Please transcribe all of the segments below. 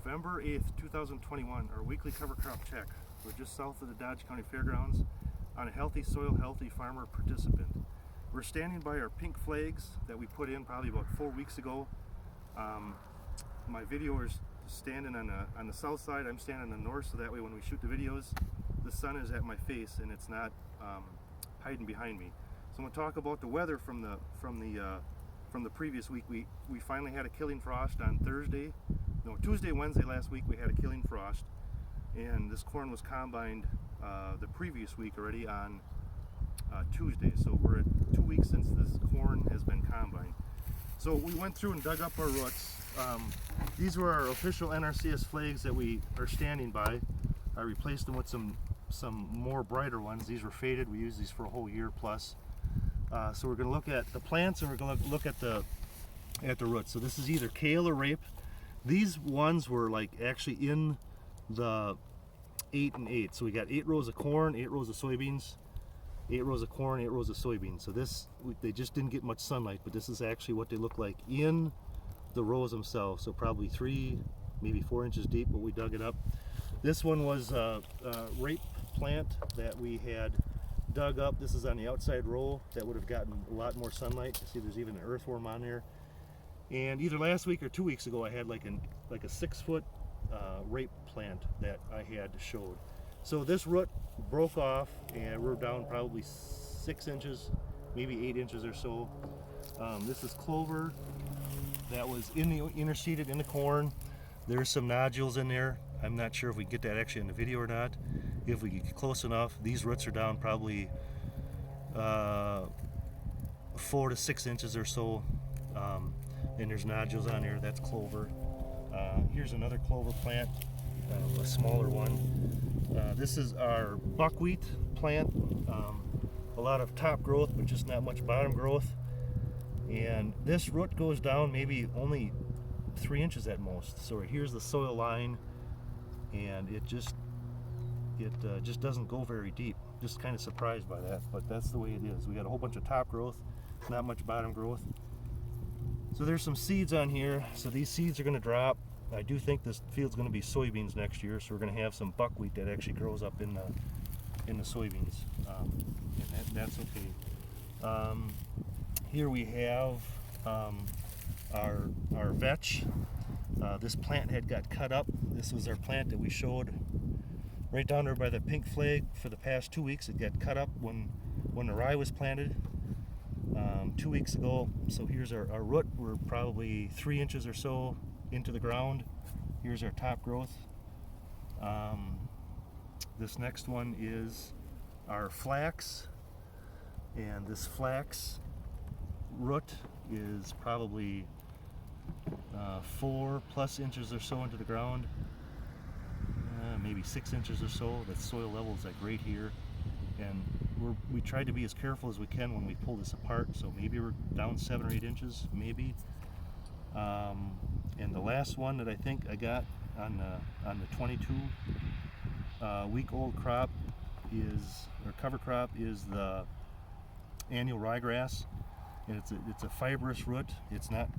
November 8th, 2021, our weekly cover crop check. We're just south of the Dodge County Fairgrounds on a Healthy Soil, Healthy Farmer participant. We're standing by our pink flags that we put in probably about 4 weeks ago. My video is standing on the south side, I'm standing on the north, so that way when we shoot the videos, the sun is at my face and it's not hiding behind me. So I'm going to talk about the weather from the previous week. We finally had a killing frost on Tuesday, Wednesday last week we had a killing frost, and this corn was combined the previous week already on Tuesday. So we're at 2 weeks since this corn has been combined. So we went through and dug up our roots. These were our official NRCS flags that we are standing by. I replaced them with some more brighter ones. These were faded. We used these for a whole year plus. So we're going to look at the plants and we're going to look at the roots. So this is either kale or rape. These ones were like actually in the 8 and 8. So we got 8 rows of corn, 8 rows of soybeans, 8 rows of corn, 8 rows of soybeans. So they just didn't get much sunlight, but this is actually what they look like in the rows themselves. So probably 3, maybe 4 inches deep, but we dug it up. This one was a rape plant that we had dug up. This is on the outside row that would have gotten a lot more sunlight. You see there's even an earthworm on there. And either last week or 2 weeks ago I had like a 6-foot rape plant that I had showed. So this root broke off and we're down probably 6 inches, maybe 8 inches or so. This is clover that was interseeded in the corn. There's some nodules in there. I'm not sure if we get that actually in the video or not. If we get close enough, these roots are down probably 4 to 6 inches or so. And there's nodules on there. That's clover. Here's another clover plant, a smaller one. This is our buckwheat plant. A lot of top growth, but just not much bottom growth. And this root goes down maybe only 3 inches at most. So here's the soil line, and it just doesn't go very deep. Just kind of surprised by that, but that's the way it is. We got a whole bunch of top growth, not much bottom growth. So there's some seeds on here. So these seeds are going to drop. I do think this field's going to be soybeans next year, so we're going to have some buckwheat that actually grows up in the soybeans, and that's okay. Here we have our vetch. This plant had got cut up. This was our plant that we showed right down there by the pink flag for the past 2 weeks. It got cut up when the rye was planted 2 weeks ago. So here's our root. We're probably 3 inches or so into the ground. Here's our top growth. This next one is our flax, and this flax root is probably 4+ inches or so into the ground, maybe 6 inches or so. The soil level is like right here, and we tried to be as careful as we can when we pull this apart, so maybe we're down 7 or 8 inches, maybe. And the last one that I think I got on the 22 week old crop cover crop is the annual ryegrass, and it's a fibrous root. It's not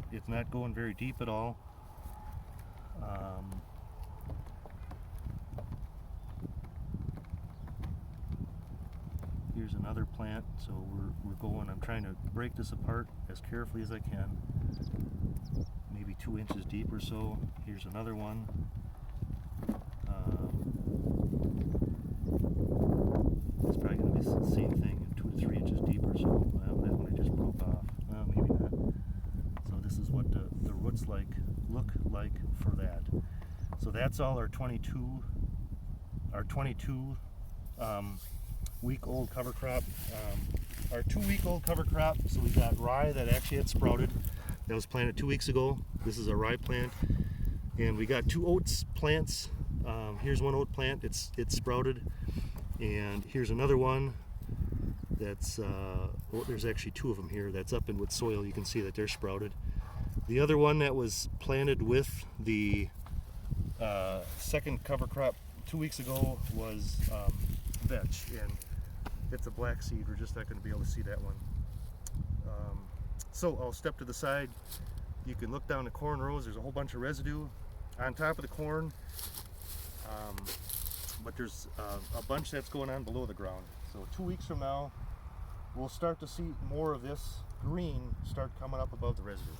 going very deep at all. Here's another plant. So I'm trying to break this apart as carefully as I can, maybe 2 inches deep or so. Here's another one. It's probably going to be the same thing, 2 to 3 inches deep or so. Well, that one I just broke off. Well, maybe not. So this is what the roots look like for that. So that's all our 22 week old cover crop. Our 2 week old cover crop, so we got rye that actually had sprouted. That was planted 2 weeks ago. This is a rye plant. And we got 2 oats plants. Here's one oat plant, it's sprouted. And here's another one that's, there's actually 2 of them here that's up in with soil. You can see that they're sprouted. The other one that was planted with the second cover crop 2 weeks ago was vetch, and it's a black seed. We're just not going to be able to see that one. So I'll step to the side. You can look down the corn rows. There's a whole bunch of residue. on top of the corn, but there's a bunch that's going on below the ground. So 2 weeks from now, we'll start to see more of this green start coming up above the residue.